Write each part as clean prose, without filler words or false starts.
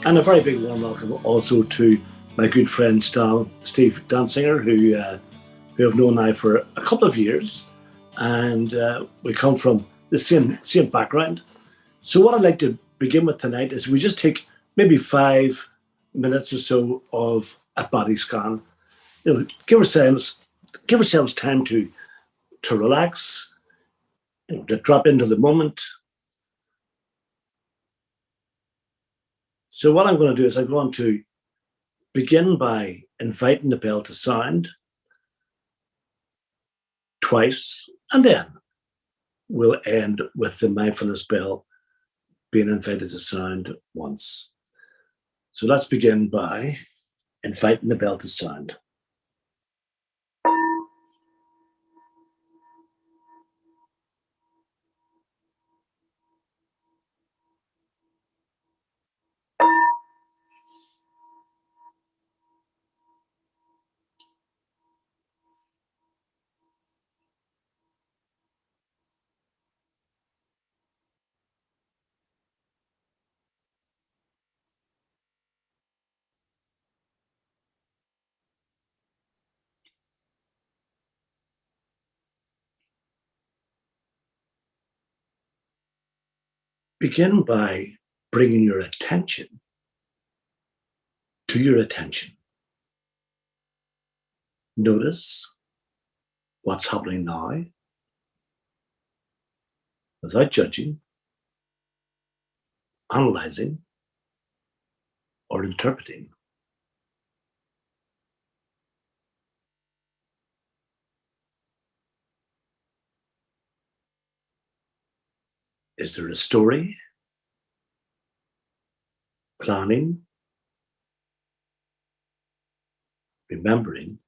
And a very big warm welcome also to my good friend Steve Dansiger, who I've known now for a couple of years, and we come from the same background. So what I'd like to begin with tonight is we just take maybe 5 minutes or so of a body scan. Give ourselves time to relax, to drop into the moment. So what I'm going to do is I'm going to begin by inviting the bell to sound twice, and then we'll end with the mindfulness bell being invited to sound once. So let's begin by inviting the bell to sound. Begin by bringing your attention to your attention. Notice what's happening now without judging, analyzing, or interpreting. Is there a story, planning, remembering?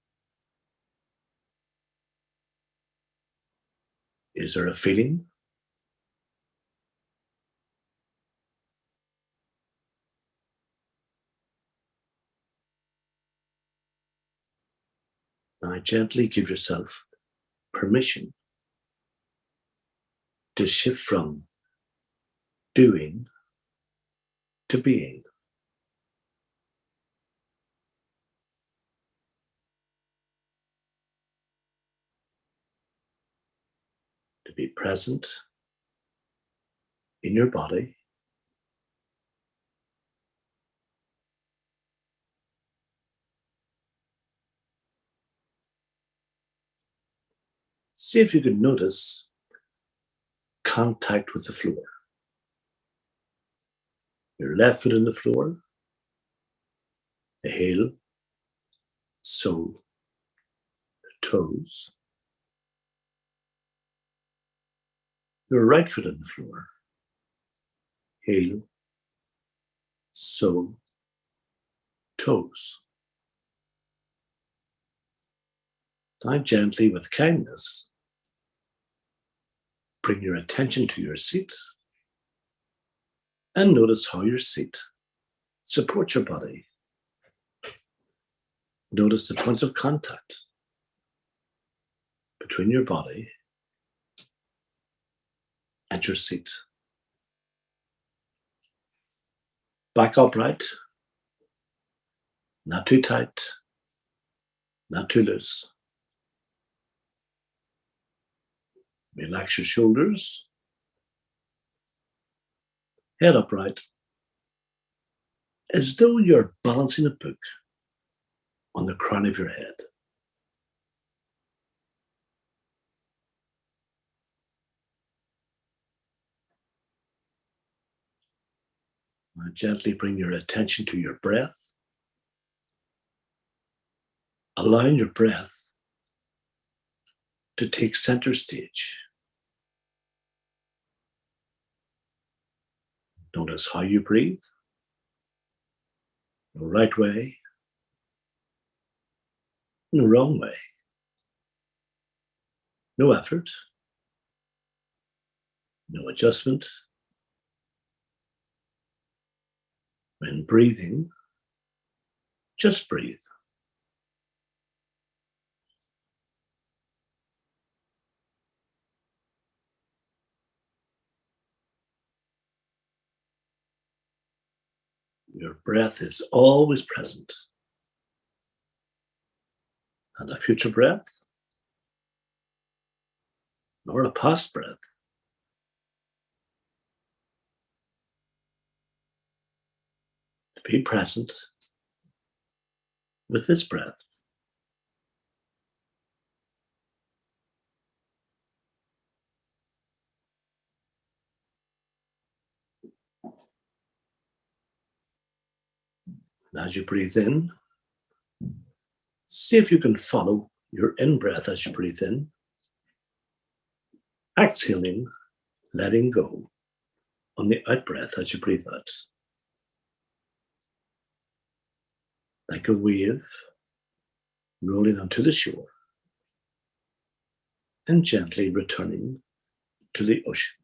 Is there a feeling? Now gently give yourself permission to shift from doing to being. To be present in your body, see if you can notice contact with the floor. Your left foot on the floor, the heel, sole, the toes. Your right foot on the floor, heel, sole, toes. Now gently with kindness, bring your attention to your seat and notice how your seat supports your body. Notice the points of contact between your body and your seat. Back upright, not too tight, not too loose. Relax your shoulders, head upright, as though you're balancing a book on the crown of your head. Now gently bring your attention to your breath, allowing your breath to take center stage. Notice how you breathe. No right way, no wrong way. No effort, no adjustment. When breathing, just breathe. Your breath is always present. Not a future breath, nor a past breath. To be present with this breath. And as you breathe in, see if you can follow your in-breath as you breathe in. Exhaling, letting go on the out-breath as you breathe out. Like a wave rolling onto the shore and gently returning to the ocean.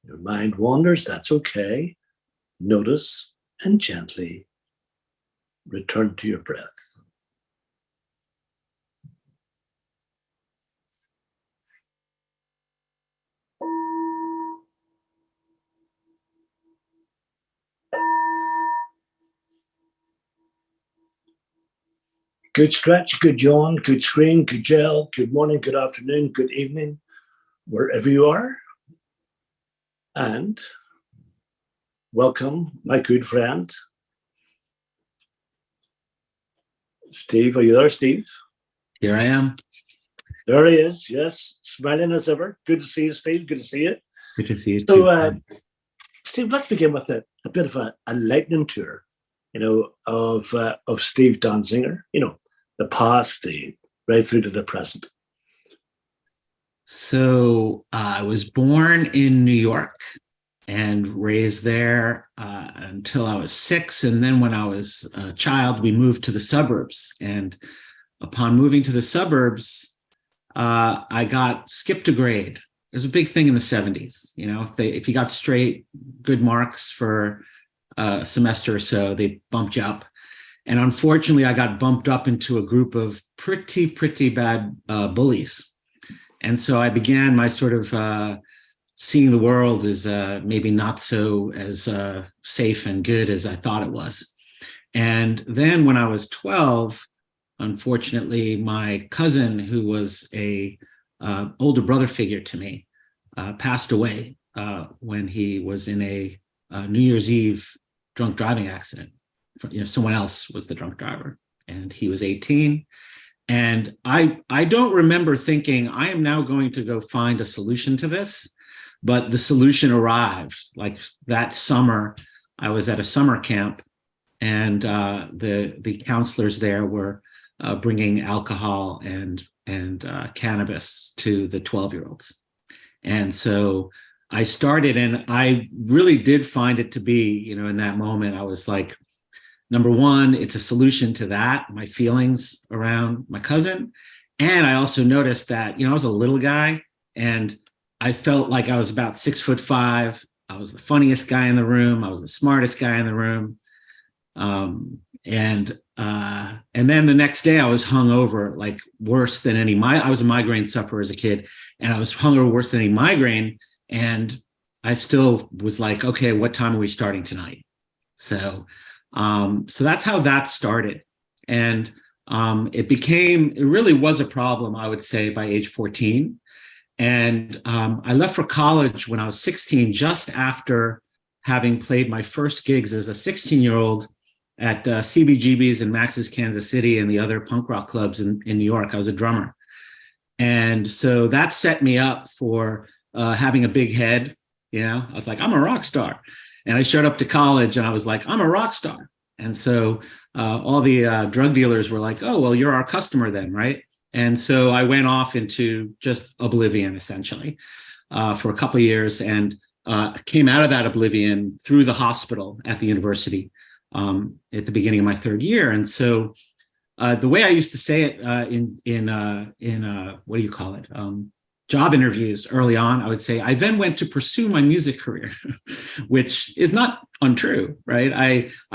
Your mind wanders, that's okay. Notice and gently return to your breath. Good stretch, good yawn, good screen, good gel, good morning, good afternoon, good evening, wherever you are. And welcome, my good friend, Steve. Are you there, Steve? Here I am. There he is, yes, smiling as ever. Good to see you, Steve. Good to see you. Good to see you too. Steve, let's begin with a bit of a lightning tour, of Steve Dansiger, the past, right through to the present. So I was born in New York and raised there until I was 6. And then when I was a child, we moved to the suburbs. And upon moving to the suburbs, I got skipped a grade. It was a big thing in the 70s. If you got straight good marks for a semester or so, they bumped you up. And unfortunately, I got bumped up into a group of pretty bad bullies. And so I began my sort of seeing the world as maybe not so as safe and good as I thought it was. And then when I was 12, unfortunately, my cousin, who was a older brother figure to me, passed away when he was in a New Year's Eve drunk driving accident. Someone else was the drunk driver, and he was 18. And I don't remember thinking, I am now going to go find a solution to this, but the solution arrived. Like that summer, I was at a summer camp, and the counselors there were bringing alcohol and cannabis to the 12-year-olds. And so I started, and I really did find it to be, in that moment, I was like, number one, it's a solution to that, my feelings around my cousin. And I also noticed that, I was a little guy, and I felt like I was about 6'5". I was the funniest guy in the room. I was the smartest guy in the room. And then the next day I was hungover, like worse than I was a migraine sufferer as a kid, and I was hungover worse than any migraine. And I still was like, okay, what time are we starting tonight? So that's how that started. And it really was a problem, I would say, by age 14. And I left for college when I was 16, just after having played my first gigs as a 16-year-old at CBGB's in Max's Kansas City and the other punk rock clubs in New York. I was a drummer. And so that set me up for having a big head. I was like, I'm a rock star. And I showed up to college and I was like, I'm a rock star. And so all the drug dealers were like, oh, well, you're our customer then, right? And so I went off into just oblivion, essentially, for a couple of years, and came out of that oblivion through the hospital at the university at the beginning of my third year. And so the way I used to say it in what do you call it? job interviews early on, I would say. I then went to pursue my music career, which is not untrue, right?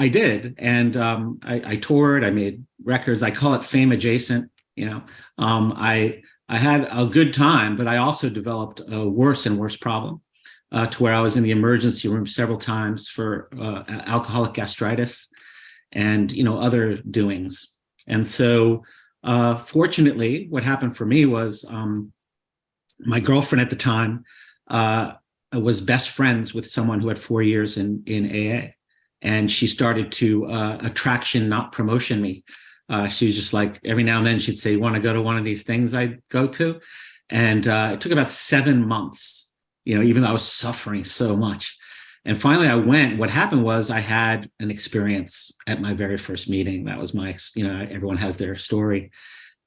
I did, and I toured. I made records. I call it fame adjacent. I had a good time, but I also developed a worse and worse problem to where I was in the emergency room several times for alcoholic gastritis and other doings. And so, fortunately, what happened for me was my girlfriend at the time was best friends with someone who had 4 years in AA, and she started to attraction, not promotion me. She was just like, every now and then she'd say, "Want to go to one of these things I go to?" And it took about 7 months, even though I was suffering so much. And finally I went. What happened was I had an experience at my very first meeting. That was my, everyone has their story.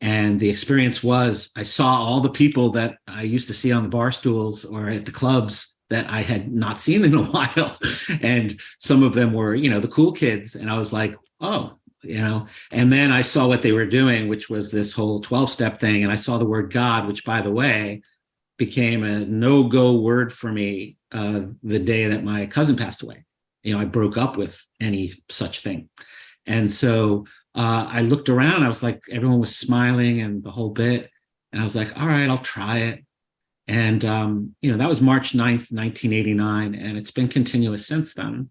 And the experience was I saw all the people that I used to see on the bar stools or at the clubs that I had not seen in a while. And some of them were, the cool kids. And I was like, oh, and then I saw what they were doing, which was this whole 12-step thing. And I saw the word God, which, by the way, became a no-go word for me the day that my cousin passed away. I broke up with any such thing. And so I looked around, I was like, everyone was smiling and the whole bit. And I was like, all right, I'll try it. And, that was March 9th, 1989. And it's been continuous since then.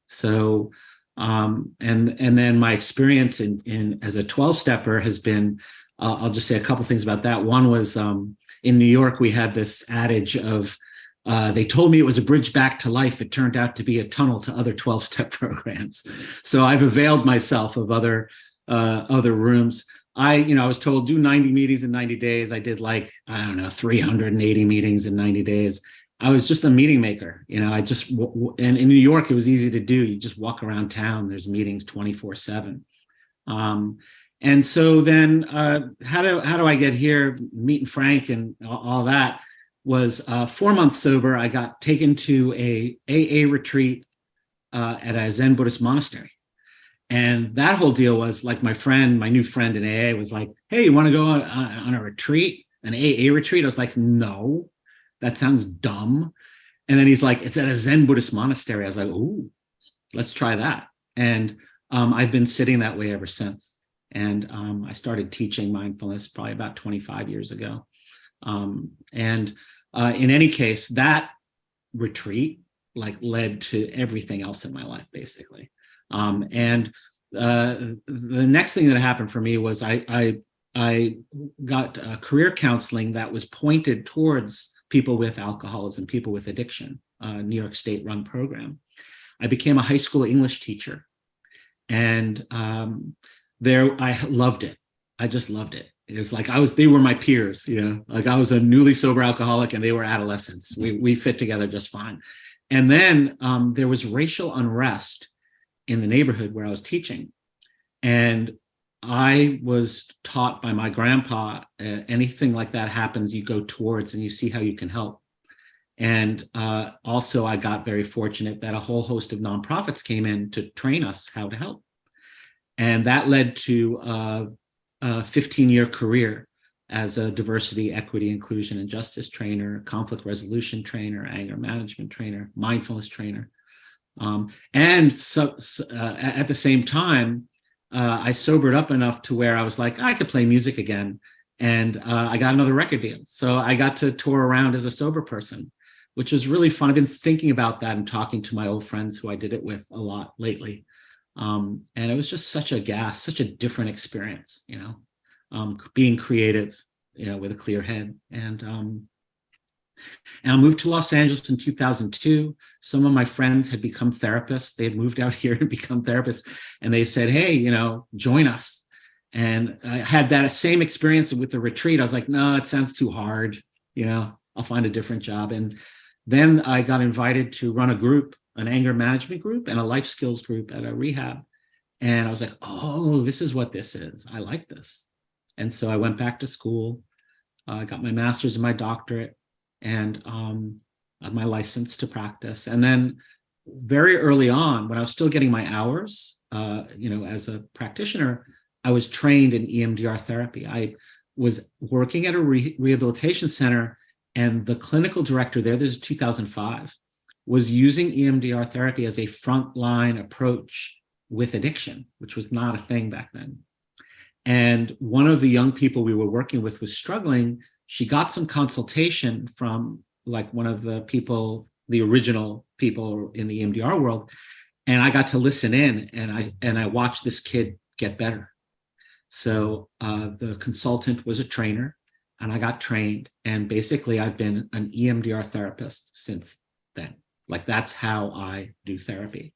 So, and then my experience in as a 12-stepper has been, I'll just say a couple things about that. One was in New York, we had this adage of, they told me it was a bridge back to life. It turned out to be a tunnel to other 12-step programs. So I've availed myself of other rooms. I was told do 90 meetings in 90 days. I did 380 meetings in 90 days. I was just a meeting maker. And in New York, it was easy to do. You just walk around town. There's meetings 24/7. And so then how do I get here? Meeting Frank and all that was 4 months sober. I got taken to a AA retreat at a Zen Buddhist monastery. And that whole deal was like my new friend in AA was like, "Hey, you want to go on a retreat, an AA retreat?" I was like, "No, that sounds dumb." And then he's like, "It's at a Zen Buddhist monastery." I was like, "Ooh, let's try that." And I've been sitting that way ever since. And I started teaching mindfulness probably about 25 years ago. In any case, that retreat led to everything else in my life, basically. And the next thing that happened for me was I got career counseling that was pointed towards people with alcoholism, people with addiction, New York State run program. I became a high school English teacher, and I loved it. I just loved it. It was like they were my peers, I was a newly sober alcoholic and they were adolescents. We fit together just fine. And then there was racial unrest in the neighborhood where I was teaching. And I was taught by my grandpa, anything like that happens, you go towards and you see how you can help. And also I got very fortunate that a whole host of nonprofits came in to train us how to help. And that led to a 15-year career as a diversity, equity, inclusion, and justice trainer, conflict resolution trainer, anger management trainer, mindfulness trainer. And so at the same time, I sobered up enough to where I was like, I could play music again. And I got another record deal. So I got to tour around as a sober person, which was really fun. I've been thinking about that and talking to my old friends who I did it with a lot lately. And it was just such a different experience, being creative, with a clear head. And I moved to Los Angeles in 2002. Some of my friends had become therapists. They had moved out here and become therapists. And they said, "Hey, join us." And I had that same experience with the retreat. I was like, "No, it sounds too hard. I'll find a different job." And then I got invited to run a group, an anger management group and a life skills group at a rehab. And I was like, "Oh, this is what this is. I like this." And so I went back to school. I got my master's and my doctorate, and my license to practice. And then very early on, when I was still getting my hours, as a practitioner, I was trained in EMDR therapy. I was working at a rehabilitation center, And the clinical director there, this is 2005, was using EMDR therapy as a frontline approach with addiction, which was not a thing back then. And one of the young people we were working with was struggling. She got some consultation from like one of the people, the original people in the EMDR world. And I got to listen in, and I watched this kid get better. So the consultant was a trainer, and I got trained. And basically, I've been an EMDR therapist since then. Like, that's how I do therapy.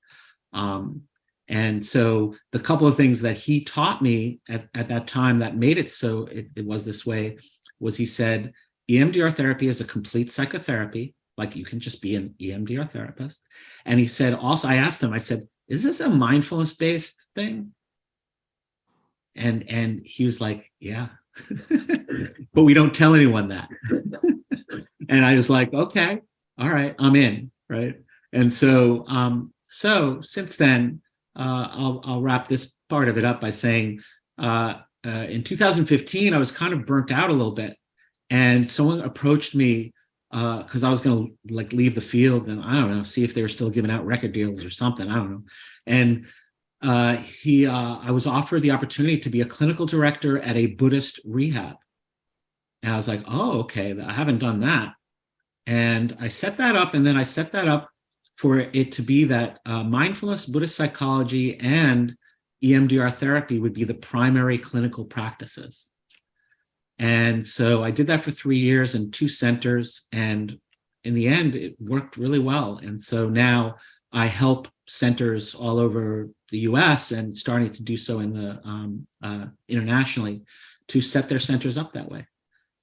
And so the couple of things that he taught me at that time that made it so it was this way was, he said, EMDR therapy is a complete psychotherapy. Like, you can just be an EMDR therapist. And he said, also, I asked him, I said, is this a mindfulness-based thing? And he was like, yeah, but we don't tell anyone that. And I was like, okay, all right, I'm in, right? And so, so since then, I'll wrap this part of it up by saying, in 2015, I was kind of burnt out a little bit, and someone approached me because I was going to like leave the field and, I don't know, see if they were still giving out record deals or something. I don't know. And I was offered the opportunity to be a clinical director at a Buddhist rehab. And I was like, oh, okay, I haven't done that. And I set that up, and then I set that up for it to be that mindfulness, Buddhist psychology, and EMDR therapy would be the primary clinical practices. And so I did that for 3 years in 2 centers. And in the end, it worked really well. And so now I help centers all over the US and starting to do so in the internationally to set their centers up that way,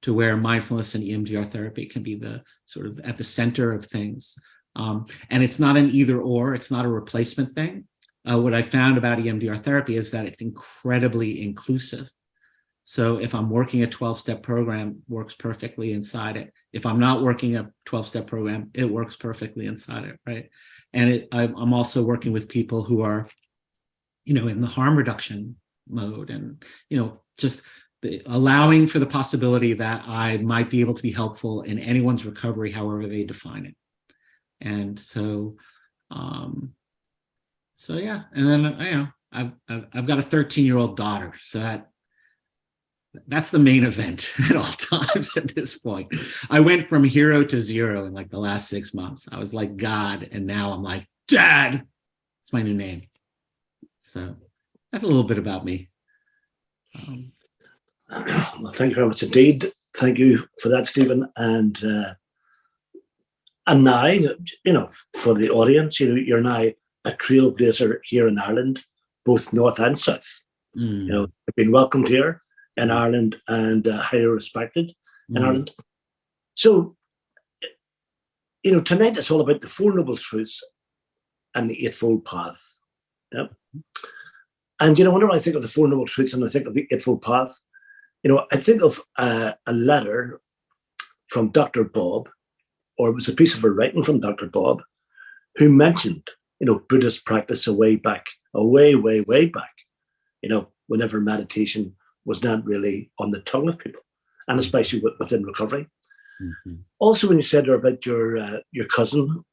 to where mindfulness and EMDR therapy can be the sort of at the center of things. And it's not an either or, it's not a replacement thing. What I found about EMDR therapy is that it's incredibly inclusive. So if I'm working a 12-step program, works perfectly inside it. If I'm not working a 12-step program, it works perfectly inside it, right? And I'm also working with people who are, in the harm reduction mode, and, just allowing for the possibility that I might be able to be helpful in anyone's recovery, however they define it. And so, yeah. And then, I've got a 13-year-old daughter, so that's the main event at all times at this point. I went from hero to zero in like the last 6 months. I was like God, and now I'm like Dad. It's my new name. So that's a little bit about me. Well, thank you very much indeed. Thank you for that, Stephen. And now, for the audience, you're now a trailblazer here in Ireland, both north and south. You've been welcomed here in Ireland and highly respected in Ireland. So, tonight it's all about the Four Noble Truths and the Eightfold Path. Yeah. And, whenever I think of the Four Noble Truths and I think of the Eightfold Path, I think of a letter from Dr. Bob, or it was a piece of a writing from Dr. Bob, who mentioned, Buddhist practice way back, way back, whenever meditation was not really on the tongue of people, and especially within recovery. Mm-hmm. Also, when you said there about your cousin,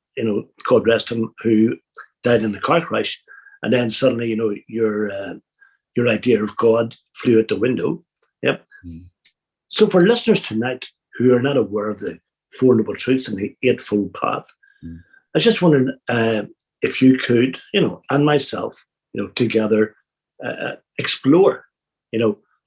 God rest him, who died in a car crash, and then suddenly, your idea of God flew out the window. Yep. Mm-hmm. So for listeners tonight who are not aware of the Four Noble Truths and the Eightfold Path, I was just wondering if you could, and myself, together explore,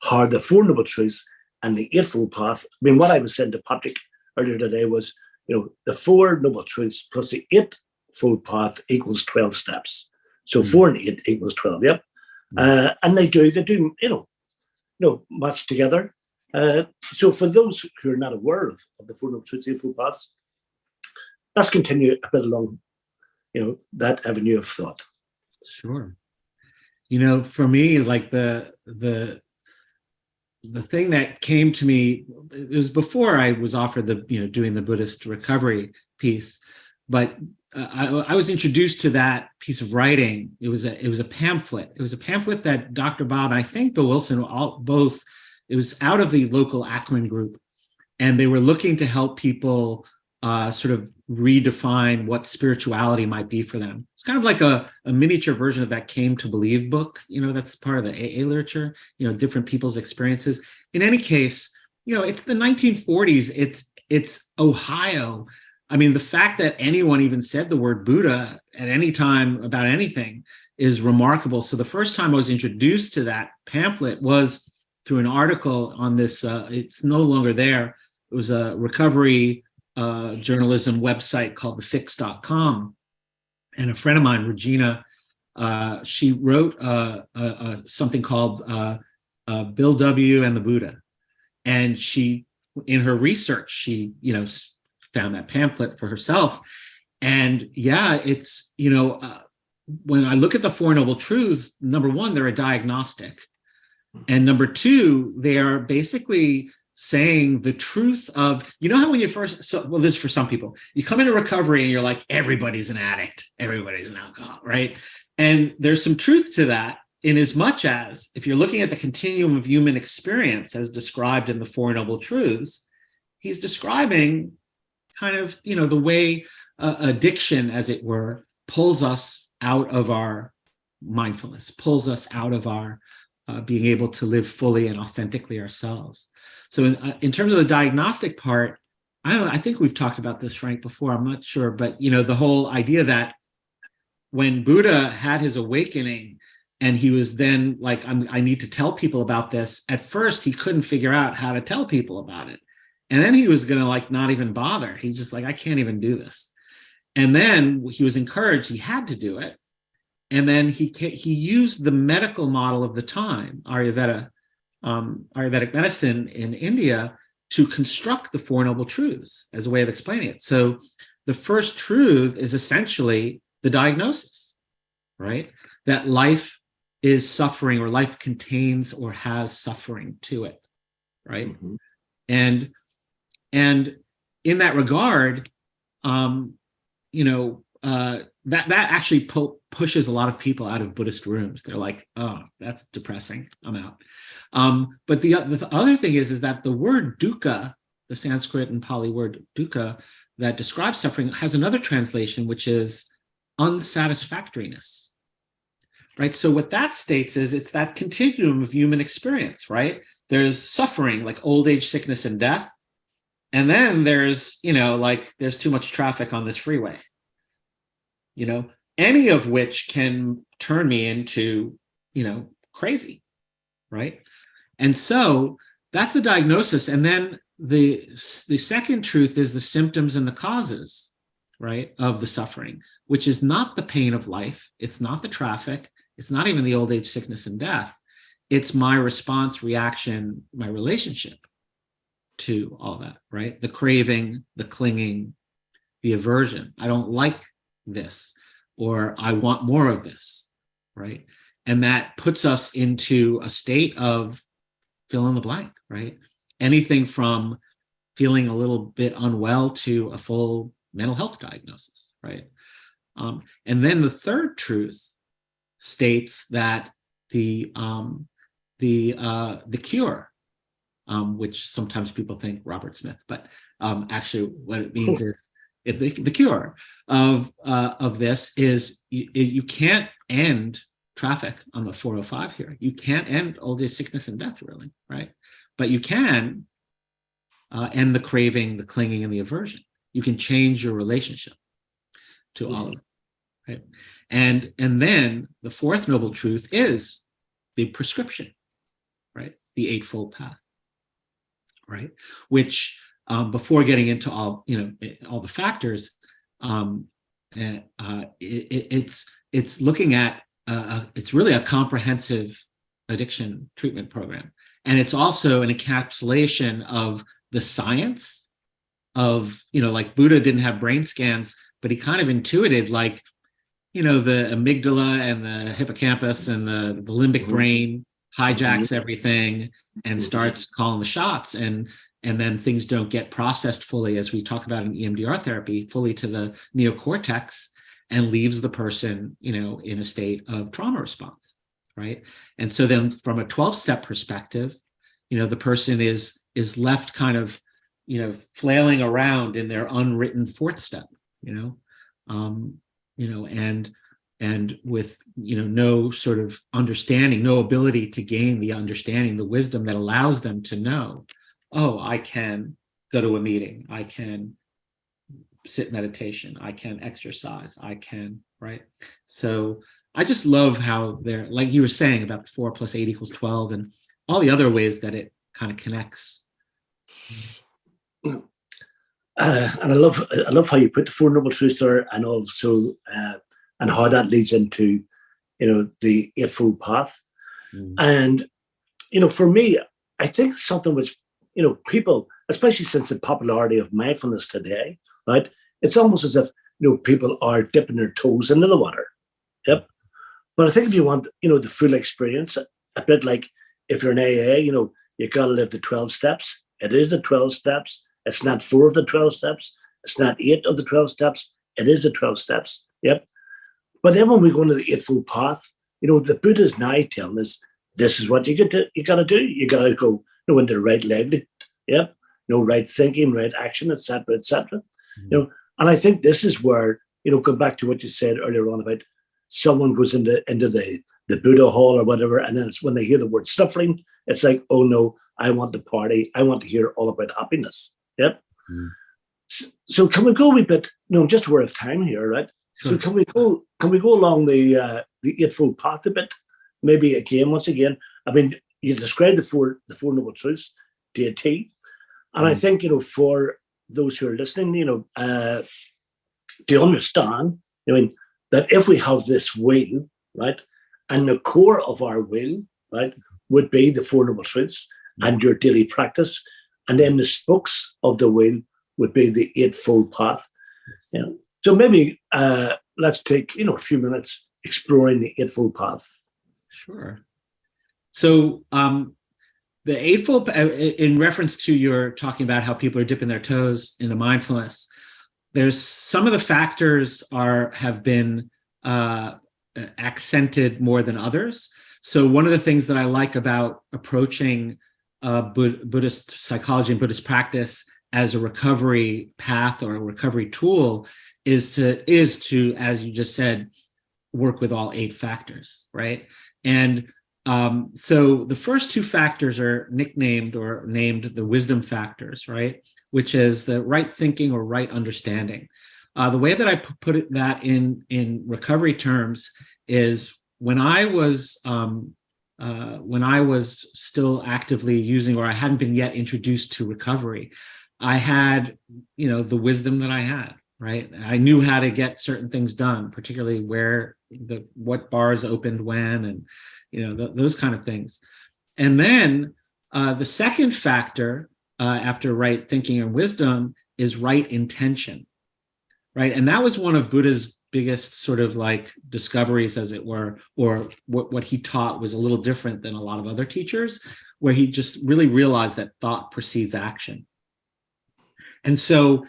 how the Four Noble Truths and the Eightfold Path. I mean, what I was saying to Patrick earlier today was, the Four Noble Truths plus the Eightfold Path equals 12 steps. So 4 and 8 equals 12. Yep. And they do, match together. So for those who are not aware of the Four Noble Truths, the Eightfold Path, let's continue a bit along, that avenue of thought. Sure. For me, like the thing that came to me, it was before I was offered doing the Buddhist recovery piece, but I was introduced to that piece of writing. It was a pamphlet. It was a pamphlet that Dr. Bob and I think Bill Wilson both. It was out of the local Akron group, And they were looking to help people sort of redefine what spirituality might be for them. It's kind of like a miniature version of that Came to Believe book, that's part of the AA literature, different people's experiences. In any case, it's the 1940s, it's Ohio. I mean, the fact that anyone even said the word Buddha at any time about anything is remarkable. So the first time I was introduced to that pamphlet was through an article on this, it's no longer there. It was a recovery journalism website called thefix.com. And a friend of mine, Regina, she wrote something called Bill W. and the Buddha. And she, in her research, she, found that pamphlet for herself. And yeah, it's, when I look at the Four Noble Truths, number one, they're a diagnostic. And number two, they are basically saying the truth of, how when you first, this is for some people, you come into recovery and you're like, everybody's an addict, everybody's an alcoholic, right? And there's some truth to that, in as much as if you're looking at the continuum of human experience as described in the Four Noble Truths, he's describing kind of, the way addiction, as it were, pulls us out of our mindfulness, pulls us out of our being able to live fully and authentically ourselves. So in terms of the diagnostic part, I don't know, I think we've talked about this, Frank, before, I'm not sure, but the whole idea that when Buddha had his awakening and he was then like, I need to tell people about this, at first he couldn't figure out how to tell people about it. And then he was gonna not even bother. He's just like, I can't even do this. And then he was encouraged, he had to do it. And then he used the medical model of the time, Ayurvedic medicine in India, to construct the Four Noble Truths as a way of explaining it. So the first truth is essentially the diagnosis, right? That life is suffering, or life contains or has suffering to it, right? Mm-hmm. And in that regard, that actually pushes a lot of people out of Buddhist rooms. They're like, oh, that's depressing, I'm out. But the other thing is that the word dukkha, the Sanskrit and Pali word dukkha that describes suffering, has another translation, which is unsatisfactoriness, right? So what that states is it's that continuum of human experience, right? There's suffering, like old age, sickness, and death. And then there's, there's too much traffic on this freeway, any of which can turn me into, crazy, right? And so that's the diagnosis. And then the second truth is the symptoms and the causes, right, of the suffering, which is not the pain of life. It's not the traffic. It's not even the old age, sickness, and death. It's my response, reaction, my relationship to all that, right? The craving, the clinging, the aversion. I don't like this, or I want more of this, right? And that puts us into a state of fill in the blank, right? Anything from feeling a little bit unwell to a full mental health diagnosis, right? And then the third truth states that the cure, which sometimes people think Robert Smith, but actually what it means is the cure of this is you can't end traffic on the 405 here. You can't end old age, sickness, and death, really, right? But you can end the craving, the clinging, and the aversion. You can change your relationship to all of it, right? And then the fourth noble truth is the prescription, right? The Eightfold Path, right? Which before getting into all the factors, it's looking at it's really a comprehensive addiction treatment program, and it's also an encapsulation of the science of like Buddha didn't have brain scans, but he kind of intuited the amygdala and the hippocampus and the limbic brain hijacks everything and starts calling the shots, and then things don't get processed fully, as we talk about in EMDR therapy, fully to the neocortex, and leaves the person, in a state of trauma response, right? And so then from a 12-step perspective, the person is left kind of flailing around in their unwritten fourth step, um, and with, no sort of understanding, no ability to gain the understanding, the wisdom that allows them to know, oh, I can go to a meeting, I can sit meditation, I can exercise, I can, right? So I just love how they're, like you were saying about the 4 + 8 = 12 and all the other ways that it kind of connects. And I love how you put the Four Noble Truths there, and also and how that leads into the Eightfold Path. And for me, I think something which people, especially since the popularity of mindfulness today, right? It's almost as if people are dipping their toes into the water. Yep. But I think if you want the full experience, a bit like if you're in AA, you got to live the 12 steps. It is the 12 steps. It's not 4 of the 12 steps. It's not 8 of the 12 steps. It is the 12 steps. Yep. But then when we go into the Eightfold Path, the Buddha is now telling us this is what you got to do. You got to go into the right livelihood. Yep. Right thinking, right action, etc., etc. And I think this is where going back to what you said earlier on about someone goes into the Buddha hall or whatever, and then it's when they hear the word suffering, it's like, oh no, I want to party. I want to hear all about happiness. Yep. So can we go a wee bit? Just we're of time here, right? Sure. So can we go along the Eightfold Path a bit? Maybe once again. I mean, you described the four noble truths to a T, and I think for those who are listening, to understand, that if we have this will, right, and the core of our will, right, would be the Four Noble Truths and your daily practice. And then the spokes of the wheel would be the Eightfold Path. So maybe let's take a few minutes exploring the Eightfold Path. Sure. So the Eightfold, in reference to your talking about how people are dipping their toes into mindfulness, there's some of the factors have been accented more than others. So one of the things that I like about approaching Buddhist psychology and Buddhist practice as a recovery path or a recovery tool is to, as you just said, work with all 8 factors, right? And so the first 2 factors are nicknamed or named the wisdom factors, right? Which is the right thinking or right understanding. The way that I put that in recovery terms is when I was still actively using, or I hadn't been yet introduced to recovery, I had, the wisdom that I had, right? I knew how to get certain things done, particularly what bars opened when, and, those kind of things. And then the second factor after right thinking and wisdom is right intention, right? And that was one of Buddha's biggest sort of like discoveries, as it were, or what he taught was a little different than a lot of other teachers, where he just really realized that thought precedes action. And so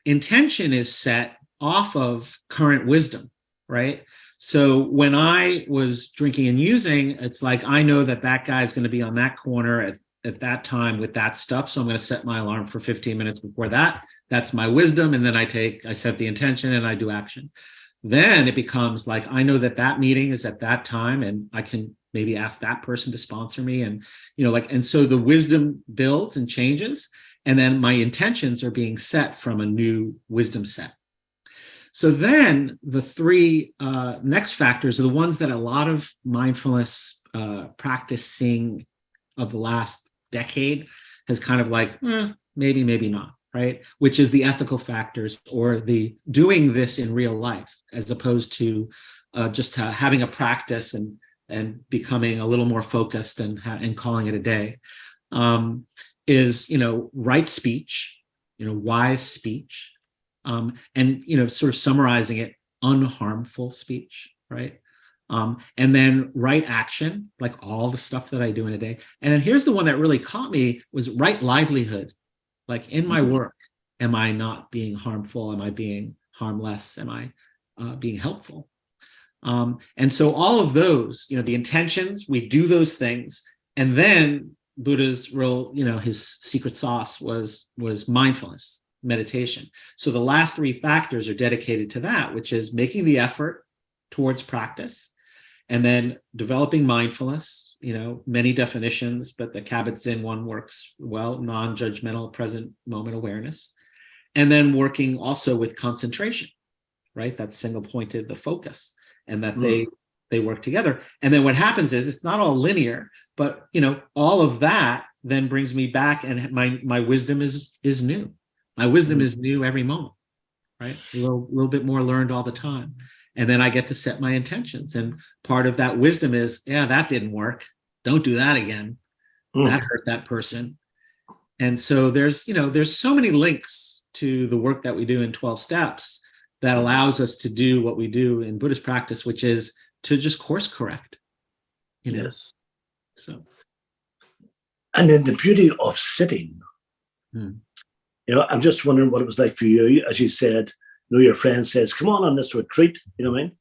intention is set off of current wisdom, right? So when I was drinking and using, it's like, I know that guy's going to be on that corner at that time with that stuff. So I'm going to set my alarm for 15 minutes before that. That's my wisdom. And then I set the intention and I do action. Then it becomes like, I know that meeting is at that time and I can maybe ask that person to sponsor me. And, and so the wisdom builds and changes. And then my intentions are being set from a new wisdom set. So then the 3 next factors are the ones that a lot of mindfulness practicing of the last decade has kind of like, maybe, maybe not, right? Which is the ethical factors, or the doing this in real life, as opposed to just having a practice and becoming a little more focused and calling it a day. Is, right speech, wise speech, and, sort of summarizing it, unharmful speech, right? And then right action, like all the stuff that I do in a day. And then here's the one that really caught me, was right livelihood. Like in my work, am I not being harmful? Am I being harmless? Am I being helpful? And so all of those, the intentions, we do those things. And then Buddha's real, his secret sauce was mindfulness, meditation. So the last three factors are dedicated to that, which is making the effort towards practice, and then developing mindfulness, many definitions, but the Kabat-Zinn one works well, non-judgmental present moment awareness. And then working also with concentration, right? That's single pointed, the focus, and that they work together. And then what happens is it's not all linear, but all of that then brings me back, and my wisdom is new. My wisdom is new every moment, right? A little bit more learned all the time. And then I get to set my intentions. And part of that wisdom is, yeah, that didn't work. Don't do that again. That hurt that person. And so there's so many links to the work that we do in 12 steps that allows us to do what we do in Buddhist practice, which is to just course correct. Yes. So. And then the beauty of sitting, I'm just wondering what it was like for you, as you said, your friend says, come on this retreat, you know what I mean?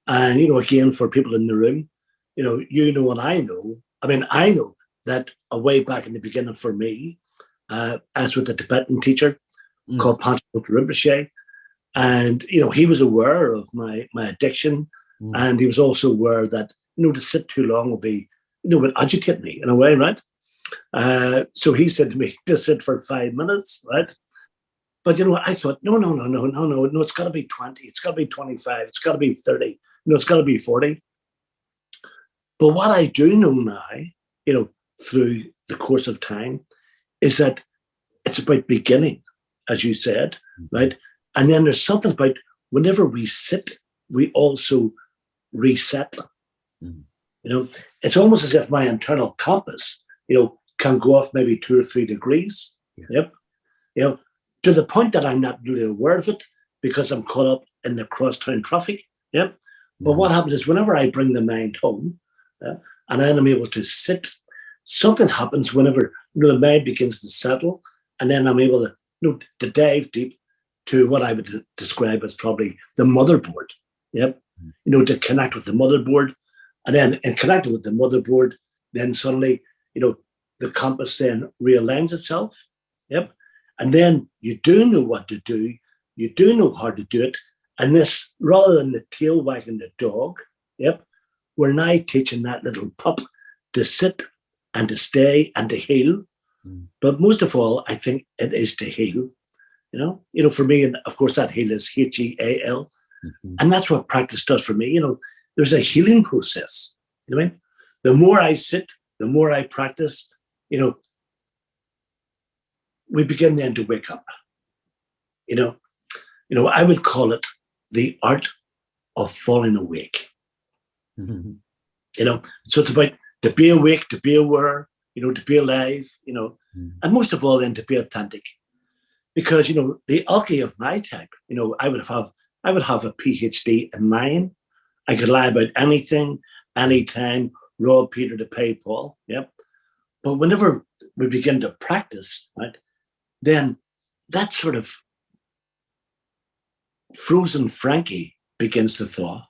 And, again, for people in the room, and I know, I know that way back in the beginning for me, as with the Tibetan teacher called Pancho Rinpoche, and, he was aware of my addiction, and he was also aware that, to sit too long will be, would agitate me in a way, right? So he said to me to sit for 5 minutes, right? But, I thought, no, it's got to be 20, it's got to be 25, it's got to be 30, it's got to be 40. But what I do know now, through the course of time, is that it's about beginning, as you said, right? And then there's something about whenever we sit, we also reset. It's almost as if my internal compass, can go off maybe 2 or 3 degrees. Yes. Yep. To the point that I'm not really aware of it because I'm caught up in the crosstown traffic. Yep. But what happens is whenever I bring the mind home, and then I'm able to sit, something happens whenever the mind begins to settle, and then I'm able to, to dive deep to what I would describe as probably the motherboard. Yep. To connect with the motherboard, and then in connecting with the motherboard, then suddenly, the compass then realigns itself. Yep. And then you do know what to do. You do know how to do it. And this, rather than the tail wagging the dog, yep, we're now teaching that little pup to sit and to stay and to heal. But most of all, I think it is to heal. For me, and of course that heal is HEAL. And that's what practice does for me. There's a healing process. The more I sit, the more I practice, we begin then to wake up. I would call it the art of falling awake. So it's about to be awake, to be aware, to be alive, and most of all then to be authentic. Because, the alky of my type, I would have a PhD in mind. I could lie about anything, anytime, rob Peter to pay Paul. Yep. But whenever we begin to practice, right, then that sort of frozen Frankie begins to thaw.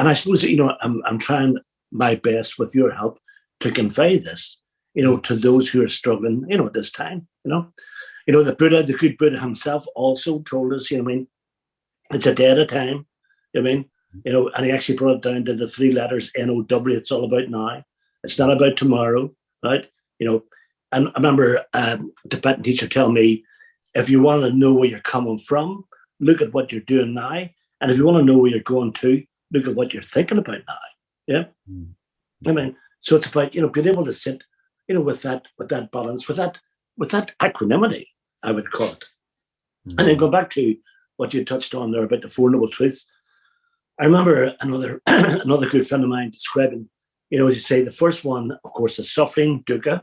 And I suppose, I'm trying my best with your help to convey this, to those who are struggling, at this time, the Buddha, the good Buddha himself also told us, it's a day at a time, and he actually brought it down to the 3 letters, NOW, it's all about now. It's not about tomorrow, right? And I remember a Tibetan teacher tell me, if you want to know where you're coming from, look at what you're doing now. And if you want to know where you're going to, look at what you're thinking about now. Yeah. So it's about, being able to sit, with that balance, with that equanimity, I would call it. And then go back to what you touched on there about the 4 Noble Truths. I remember another good friend of mine describing, as you say, the first one, of course, is suffering, dukkha.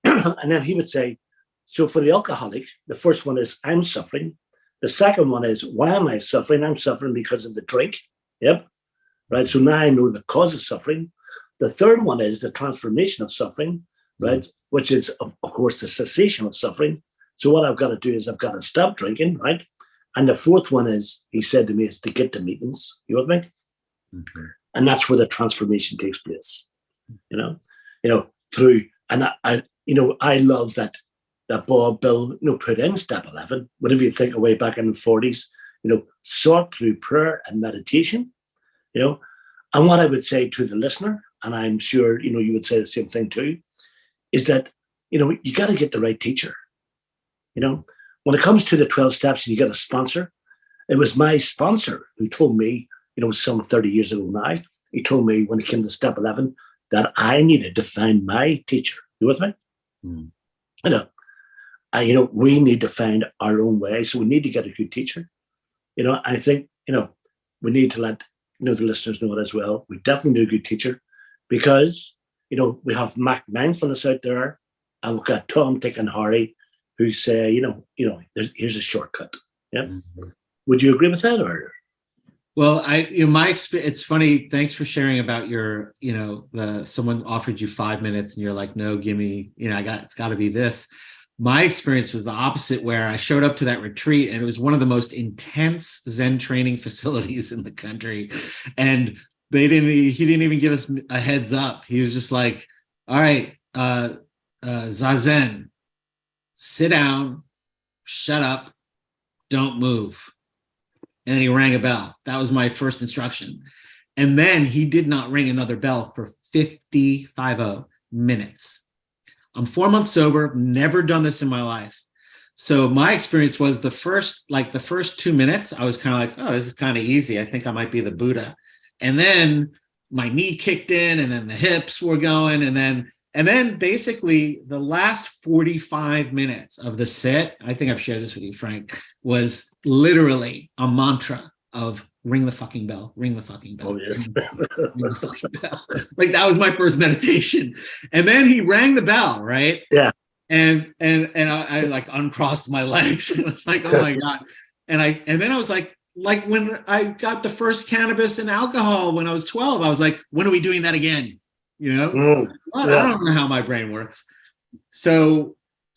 And then he would say, so for the alcoholic, the first one is I'm suffering. The second one is, why am I suffering? I'm suffering because of the drink. Yep. Right. So now I know the cause of suffering. The third one is the transformation of suffering, right? Which is, of course, the cessation of suffering. So what I've got to do is I've got to stop drinking, right? And the fourth one is, he said to me, is to get to meetings. You know what I mean? And that's where the transformation takes place. through, and I love that Bob Bill, put in step 11, whatever you think, way back in the 40s, sought through prayer and meditation, and what I would say to the listener, and I'm sure, you would say the same thing too, is that, you got to get the right teacher. When it comes to the 12 steps and you get a sponsor, it was my sponsor who told me, some 30 years ago now, he told me when it came to step 11 that I needed to find my teacher. You with me? Mm. We need to find our own way. So we need to get a good teacher. I think, we need to let, the listeners know it as well. We definitely need a good teacher because, we have Mindfulness out there and we've got Tom, Dick and Harry who say, here's a shortcut. Yeah. Mm-hmm. Would you agree with that? Or? Well, my experience, it's funny. Thanks for sharing about your, someone offered you 5 minutes and you're like, no, give me, it's got to be this. My experience was the opposite, where I showed up to that retreat and it was one of the most intense Zen training facilities in the country. And he didn't even give us a heads up. He was just like, all right, Zazen, sit down, shut up, don't move. And he rang a bell. That was my first instruction. And then he did not ring another bell for 50 minutes. I'm 4 months sober, never done this in my life. So my experience was the first 2 minutes, I was kind of like, oh, this is kind of easy. I think I might be the Buddha. And then my knee kicked in and then the hips were going. And then basically the last 45 minutes of the sit, I think I've shared this with you, Frank, was literally a mantra of ring the fucking bell, ring the fucking bell. Oh, yes. Ring the fucking bell. Like that was my first meditation. And then he rang the bell, right? Yeah. And I like uncrossed my legs. And it's like, oh my God. And then I was like when I got the first cannabis and alcohol when I was 12, I was like, when are we doing that again? Well, I don't know how my brain works. So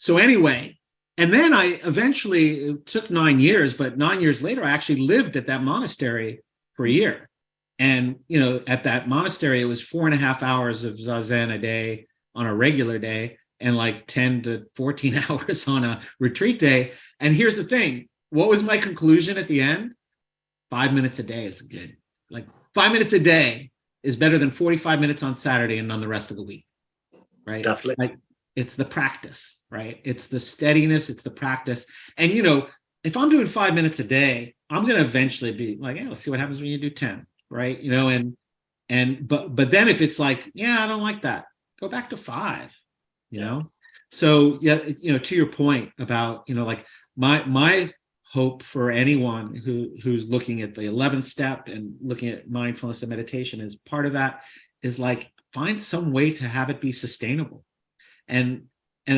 anyway, and then I eventually, it took 9 years, but 9 years later, I actually lived at that monastery for a year. And, at that monastery, it was 4.5 hours of Zazen a day on a regular day and like 10 to 14 hours on a retreat day. And here's the thing. What was my conclusion at the end? 5 minutes a day is good. Like 5 minutes a day is better than 45 minutes on Saturday and none the rest of the week, right? Definitely. Like it's the practice, right? It's the steadiness, it's the practice. And, if I'm doing 5 minutes a day, I'm going to eventually be like, yeah, let's see what happens when you do 10, right? But then if it's like, yeah, I don't like that, go back to 5, So, yeah, to your point about, like my hope for anyone who's looking at the 11th step and looking at mindfulness and meditation is part of that is like find some way to have it be sustainable and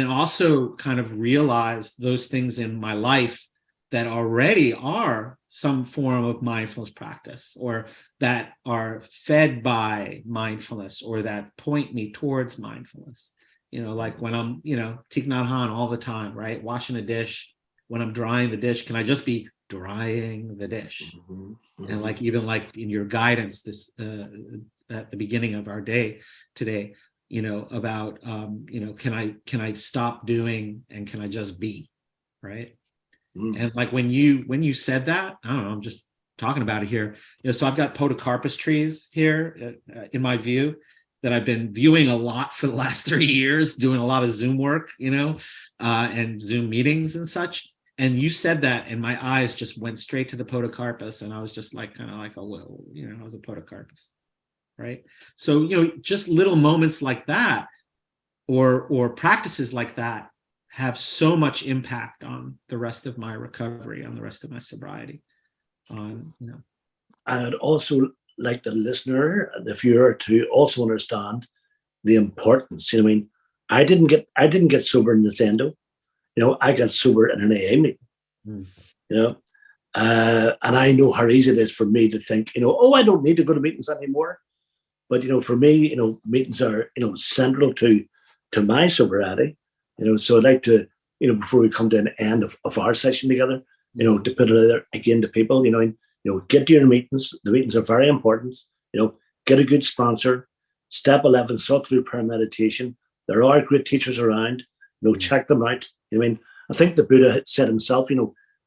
also kind of realize those things in my life that already are some form of mindfulness practice or that are fed by mindfulness or that point me towards mindfulness. Like when I'm, Thich Nhat Hanh all the time, right? Washing a dish. When I'm drying the dish, can I just be drying the dish? Mm-hmm. Mm-hmm. And like even like in your guidance this at the beginning of our day today, about can I stop doing and can I just be, right? Mm-hmm. And like when you said that, I don't know, I'm just talking about it here. So I've got podocarpus trees here in my view that I've been viewing a lot for the last 3 years, doing a lot of Zoom work, and Zoom meetings and such. And you said that, and my eyes just went straight to the podocarpus, and I was just like, kind of like, oh, well, I was a podocarpus, right? So, just little moments like that, or practices like that, have so much impact on the rest of my recovery, on the rest of my sobriety. I'd also like the listener, the viewer, to also understand the importance. I didn't get sober in the Zendo. I got sober in an AA meeting, and I know how easy it is for me to think, oh, I don't need to go to meetings anymore. But, for me, meetings are, central to my sobriety, so I'd like to, before we come to an end of our session together, to put it out there again to people, get to your meetings. The meetings are very important, get a good sponsor, Step 11, sought through prayer meditation. There are great teachers around. Check them out. I think the Buddha had said himself,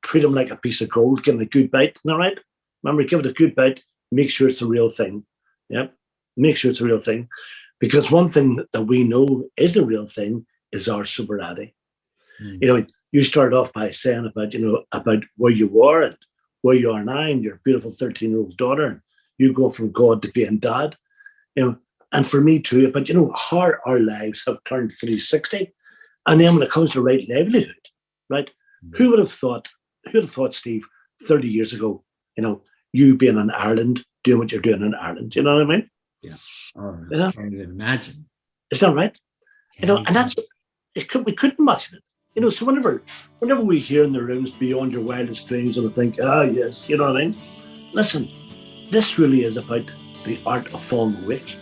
treat them like a piece of gold, give them a good bite. All right? Remember, give it a good bite. Make sure it's the real thing. Yeah, make sure it's a real thing. Because one thing that we know is the real thing is our sobriety. You started off by saying about where you were and where you are now, and your beautiful 13-year-old daughter, and you go from God to being dad. And for me too, but how our lives have turned 360. And then when it comes to right livelihood, right? Who would have thought, Steve, 30 years ago, you being in Ireland, doing what you're doing in Ireland. You know what I mean? Yeah. Oh, I can't even imagine. Is that right? And that's, we couldn't imagine it. So whenever we hear in the rooms beyond your wildest dreams, and I think, yes, you know what I mean? Listen, this really is about the art of falling awake.